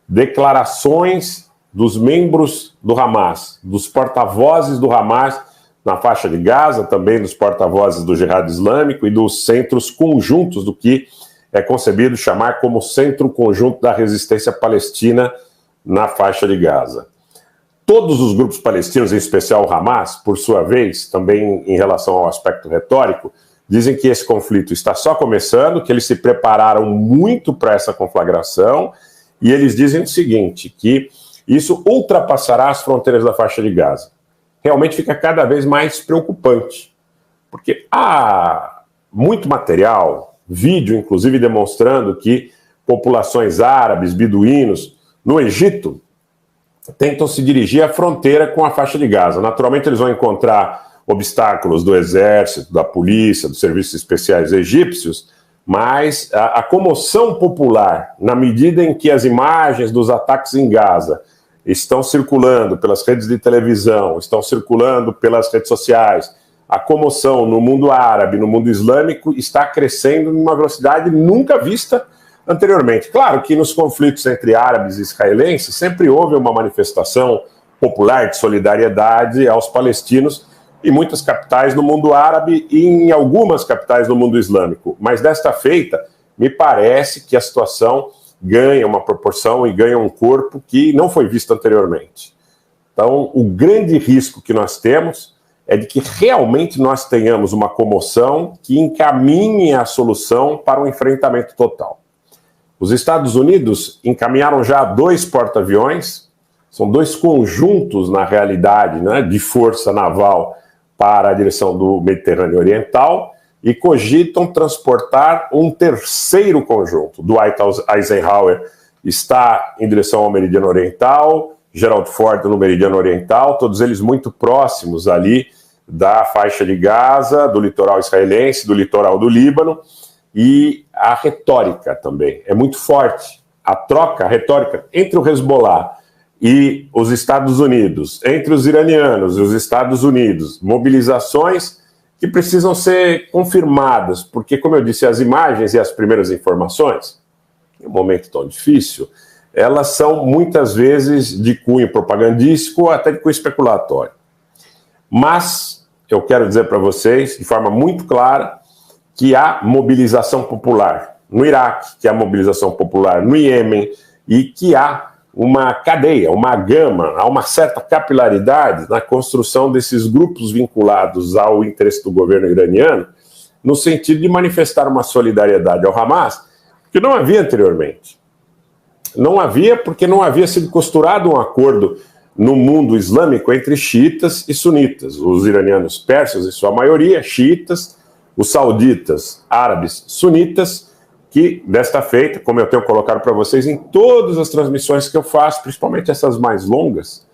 declarações dos membros do Hamas, dos porta-vozes do Hamas na faixa de Gaza, também dos porta-vozes do Jihad Islâmico e dos centros conjuntos do que é concebido chamar como Centro Conjunto da Resistência Palestina na faixa de Gaza. Todos os grupos palestinos, em especial o Hamas, por sua vez, também em relação ao aspecto retórico, dizem que esse conflito está só começando, que eles se prepararam muito para essa conflagração, e eles dizem o seguinte, que isso ultrapassará as fronteiras da faixa de Gaza. Realmente fica cada vez mais preocupante, porque há muito material, vídeo inclusive demonstrando que populações árabes, beduínos, no Egito, tentam se dirigir à fronteira com a faixa de Gaza. Naturalmente eles vão encontrar obstáculos do exército, da polícia, dos serviços especiais egípcios, mas a comoção popular, na medida em que as imagens dos ataques em Gaza estão circulando pelas redes de televisão, estão circulando pelas redes sociais, a comoção no mundo árabe, no mundo islâmico, está crescendo numa velocidade nunca vista anteriormente. Claro que nos conflitos entre árabes e israelenses sempre houve uma manifestação popular de solidariedade aos palestinos em muitas capitais no mundo árabe e em algumas capitais no mundo islâmico. Mas desta feita, me parece que a situação ganha uma proporção e ganha um corpo que não foi visto anteriormente. Então, o grande risco que nós temos é de que realmente nós tenhamos uma comoção que encaminhe a solução para um enfrentamento total. Os Estados Unidos encaminharam já 2 porta-aviões, são 2 conjuntos, na realidade, né, de força naval para a direção do Mediterrâneo Oriental e cogitam transportar um 3º conjunto. Dwight Eisenhower está em direção ao Meridiano Oriental, Gerald Ford no Meridiano Oriental, todos eles muito próximos ali da faixa de Gaza, do litoral israelense, do litoral do Líbano, e a retórica também é muito forte. A retórica entre o Hezbollah e os Estados Unidos, entre os iranianos e os Estados Unidos, mobilizações que precisam ser confirmadas, porque, como eu disse, as imagens e as primeiras informações, em um momento tão difícil, elas são muitas vezes de cunho propagandístico ou até de cunho especulatório. Mas eu quero dizer para vocês, de forma muito clara, que há mobilização popular no Iraque, que há mobilização popular no Iêmen e que há uma cadeia, uma gama, há uma certa capilaridade na construção desses grupos vinculados ao interesse do governo iraniano, no sentido de manifestar uma solidariedade ao Hamas, que não havia anteriormente. Não havia porque não havia sido costurado um acordo no mundo islâmico entre xiitas e sunitas. Os iranianos persas, em sua maioria, xiitas, os sauditas, árabes, sunitas, que desta feita, como eu tenho colocado para vocês em todas as transmissões que eu faço, principalmente essas mais longas,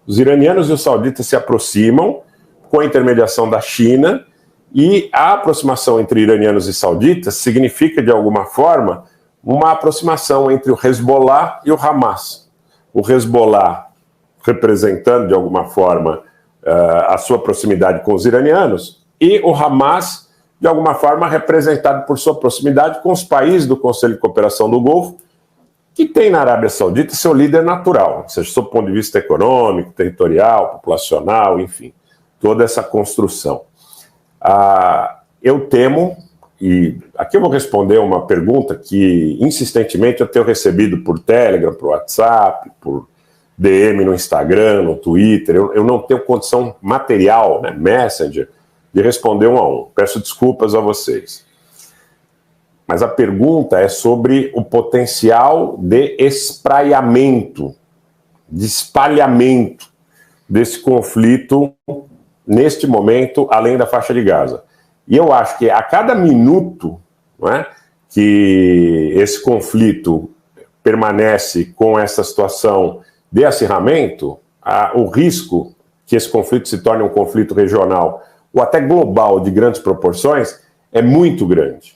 os iranianos e os sauditas se aproximam com a intermediação da China, e a aproximação entre iranianos e sauditas significa, de alguma forma, uma aproximação entre o Hezbollah e o Hamas. O Hezbollah representando, de alguma forma, a sua proximidade com os iranianos, e o Hamas, de alguma forma, representado por sua proximidade com os países do Conselho de Cooperação do Golfo, que tem na Arábia Saudita seu líder natural, ou seja, do ponto de vista econômico, territorial, populacional, enfim, toda essa construção. Eu temo, e aqui eu vou responder uma pergunta que insistentemente eu tenho recebido por Telegram, por WhatsApp, por DM no Instagram, no Twitter, eu não tenho condição material, né, Messenger, de responder um a um. Peço desculpas a vocês. Mas a pergunta é sobre o potencial de espraiamento, de espalhamento desse conflito neste momento, além da faixa de Gaza. E eu acho que a cada minuto, não é, que esse conflito permanece com essa situação de acirramento, o risco que esse conflito se torne um conflito regional ou até global de grandes proporções é muito grande.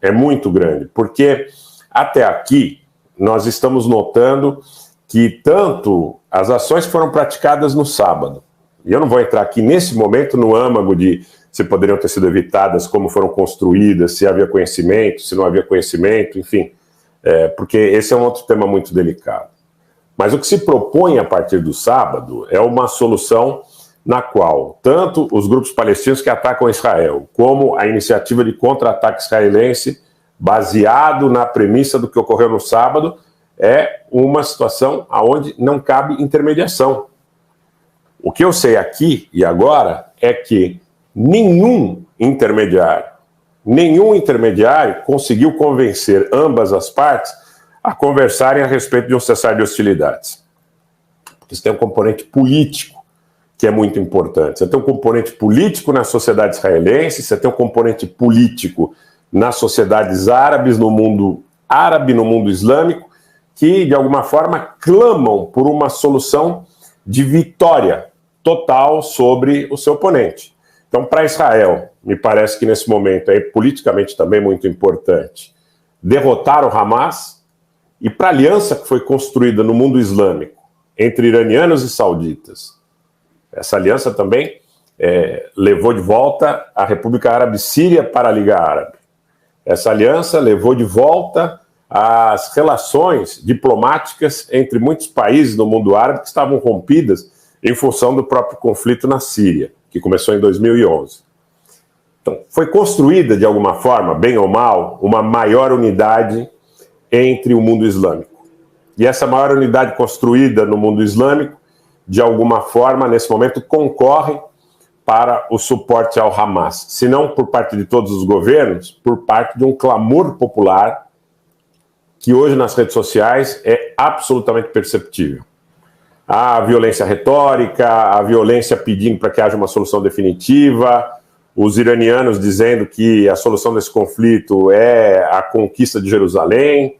É muito grande, porque até aqui nós estamos notando que tanto as ações que foram praticadas no sábado, e eu não vou entrar aqui nesse momento no âmago de se poderiam ter sido evitadas, como foram construídas, se havia conhecimento, se não havia conhecimento, enfim, porque esse é um outro tema muito delicado. Mas o que se propõe a partir do sábado é uma solução na qual tanto os grupos palestinos que atacam Israel, como a iniciativa de contra-ataque israelense, baseado na premissa do que ocorreu no sábado, é uma situação onde não cabe intermediação. O que eu sei aqui e agora é que nenhum intermediário conseguiu convencer ambas as partes a conversarem a respeito de um cessar de hostilidades. Isso tem um componente político que é muito importante. Você tem um componente político na sociedade israelense, você tem um componente político nas sociedades árabes, no mundo árabe, no mundo islâmico, que, de alguma forma, clamam por uma solução de vitória total sobre o seu oponente. Então, para Israel, me parece que nesse momento é politicamente também muito importante derrotar o Hamas, e para a aliança que foi construída no mundo islâmico entre iranianos e sauditas, essa aliança também levou de volta a República Árabe Síria para a Liga Árabe. Essa aliança levou de volta as relações diplomáticas entre muitos países do mundo árabe que estavam rompidas em função do próprio conflito na Síria, que começou em 2011. Então, foi construída, de alguma forma, bem ou mal, uma maior unidade entre o mundo islâmico. E essa maior unidade construída no mundo islâmico, de alguma forma, nesse momento, concorre para o suporte ao Hamas. Se não por parte de todos os governos, por parte de um clamor popular que hoje nas redes sociais é absolutamente perceptível. A violência retórica, a violência pedindo para que haja uma solução definitiva, os iranianos dizendo que a solução desse conflito é a conquista de Jerusalém,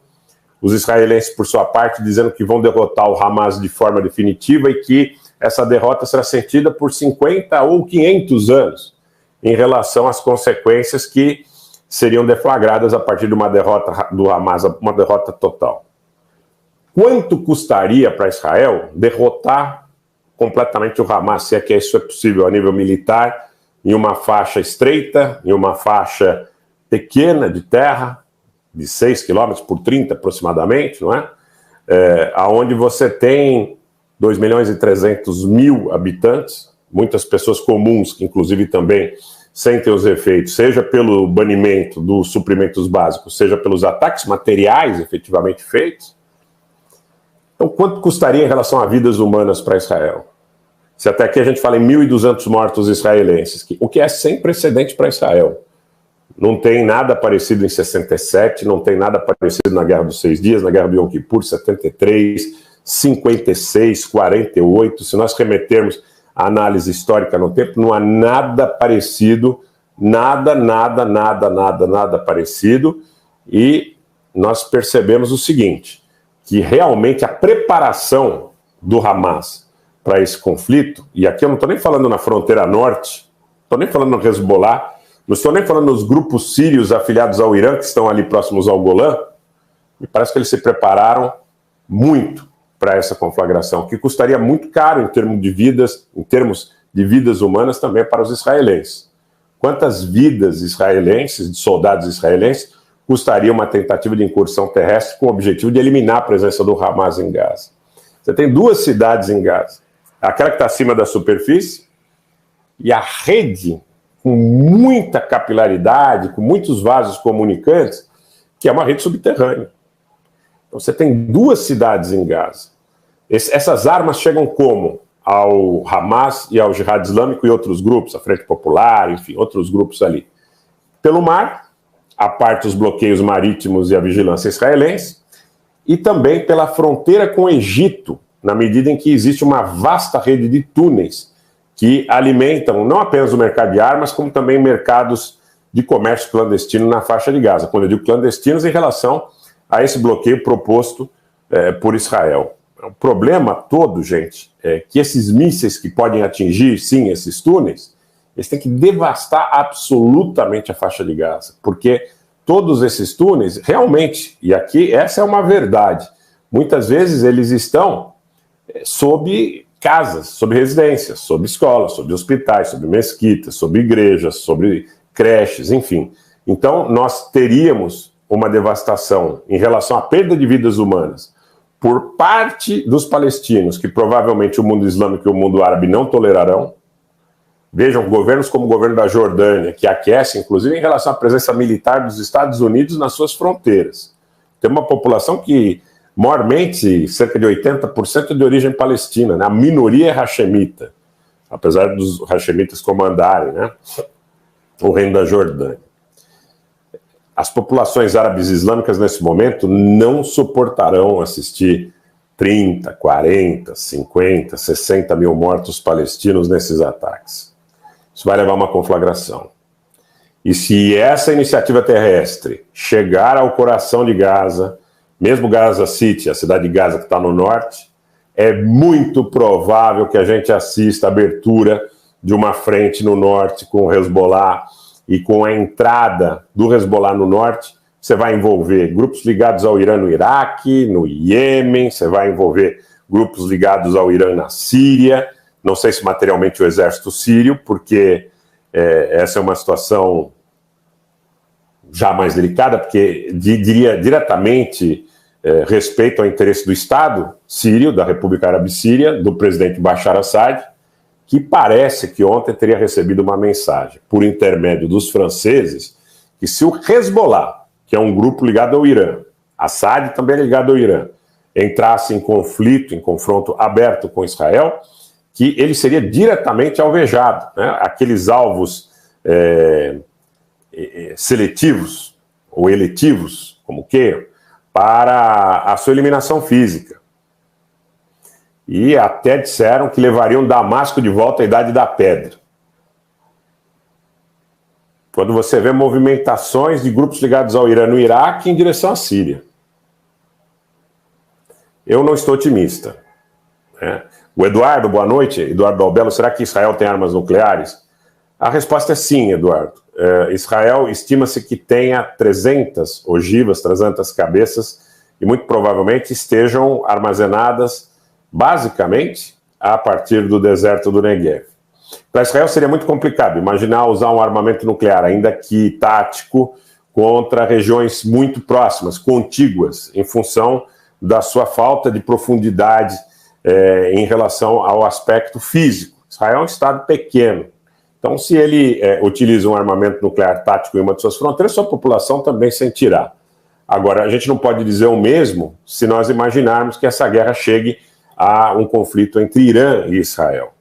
os israelenses, por sua parte, dizendo que vão derrotar o Hamas de forma definitiva e que essa derrota será sentida por 50 ou 500 anos em relação às consequências que seriam deflagradas a partir de uma derrota do Hamas, uma derrota total. Quanto custaria para Israel derrotar completamente o Hamas, se é que isso é possível a nível militar, em uma faixa estreita, em uma faixa pequena de terra, de 6 km por 30 aproximadamente, não é? Onde você tem 2.300.000 habitantes, muitas pessoas comuns, que inclusive também sentem os efeitos, seja pelo banimento dos suprimentos básicos, seja pelos ataques materiais efetivamente feitos. Então, quanto custaria em relação a vidas humanas para Israel? Se até aqui a gente fala em 1.200 mortos israelenses, o que é sem precedente para Israel. Não tem nada parecido em 67, não tem nada parecido na Guerra dos 6 Dias, na Guerra do Yom Kippur, 73, 56, 48. Se nós remetermos a análise histórica no tempo, não há nada parecido, nada parecido, e nós percebemos o seguinte, que realmente a preparação do Hamas para esse conflito, e aqui eu não estou nem falando na fronteira norte, não estou nem falando no Hezbollah, não estou nem falando nos grupos sírios afiliados ao Irã, que estão ali próximos ao Golã, me parece que eles se prepararam muito para essa conflagração, que custaria muito caro em termos de vidas humanas também para os israelenses. Quantas vidas israelenses, de soldados israelenses, custaria uma tentativa de incursão terrestre com o objetivo de eliminar a presença do Hamas em Gaza? Você tem 2 cidades em Gaza, aquela que está acima da superfície e a rede com muita capilaridade, com muitos vasos comunicantes, que é uma rede subterrânea. Então você tem 2 cidades em Gaza. Essas armas chegam como? Ao Hamas e ao Jihad Islâmico e outros grupos, a Frente Popular, enfim, outros grupos ali. Pelo mar, a parte dos bloqueios marítimos e a vigilância israelense, e também pela fronteira com o Egito, na medida em que existe uma vasta rede de túneis que alimentam não apenas o mercado de armas, como também mercados de comércio clandestino na faixa de Gaza. Quando eu digo clandestinos, em relação a esse bloqueio proposto por Israel. O problema todo, gente, é que esses mísseis que podem atingir, sim, esses túneis, eles têm que devastar absolutamente a faixa de Gaza, porque todos esses túneis, realmente, e aqui essa é uma verdade, muitas vezes eles estão sob casas, sob residências, sob escolas, sob hospitais, sob mesquitas, sob igrejas, sob creches, enfim. Então, nós teríamos uma devastação em relação à perda de vidas humanas por parte dos palestinos, que provavelmente o mundo islâmico e o mundo árabe não tolerarão. Vejam, governos como o governo da Jordânia, que aquece, inclusive, em relação à presença militar dos Estados Unidos nas suas fronteiras. Tem uma população que, maiormente, cerca de 80% é de origem palestina, né? A minoria é hashemita, apesar dos hashemitas comandarem, né, o reino da Jordânia. As populações árabes e islâmicas, nesse momento, não suportarão assistir 30, 40, 50, 60 mil mortos palestinos nesses ataques. Isso vai levar a uma conflagração. E se essa iniciativa terrestre chegar ao coração de Gaza, mesmo Gaza City, a cidade de Gaza que está no norte, é muito provável que a gente assista a abertura de uma frente no norte com o Hezbollah, e com a entrada do Hezbollah no norte, você vai envolver grupos ligados ao Irã no Iraque, no Iêmen, você vai envolver grupos ligados ao Irã na Síria, não sei se materialmente o exército sírio, porque essa é uma situação já mais delicada, porque diria diretamente respeito ao interesse do Estado sírio, da República Árabe Síria, do presidente Bashar Assad, que parece que ontem teria recebido uma mensagem, por intermédio dos franceses, que se o Hezbollah, que é um grupo ligado ao Irã, Assad também é ligado ao Irã, entrasse em conflito, em confronto aberto com Israel, que ele seria diretamente alvejado, né? Aqueles alvos seletivos, ou eletivos, como queiram, para a sua eliminação física. E até disseram que levariam Damasco de volta à Idade da Pedra. Quando você vê movimentações de grupos ligados ao Irã no Iraque em direção à Síria. Eu não estou otimista. Né? O Eduardo, boa noite. Eduardo Albelo, será que Israel tem armas nucleares? A resposta é sim, Eduardo. Israel estima-se que tenha 300 ogivas, 300 cabeças, e muito provavelmente estejam armazenadas basicamente a partir do deserto do Negev. Para Israel seria muito complicado imaginar usar um armamento nuclear, ainda que tático, contra regiões muito próximas, contíguas, em função da sua falta de profundidade em relação ao aspecto físico. Israel é um estado pequeno. Então, se ele utiliza um armamento nuclear tático em uma de suas fronteiras, sua população também sentirá. Agora, a gente não pode dizer o mesmo se nós imaginarmos que essa guerra chegue a um conflito entre Irã e Israel.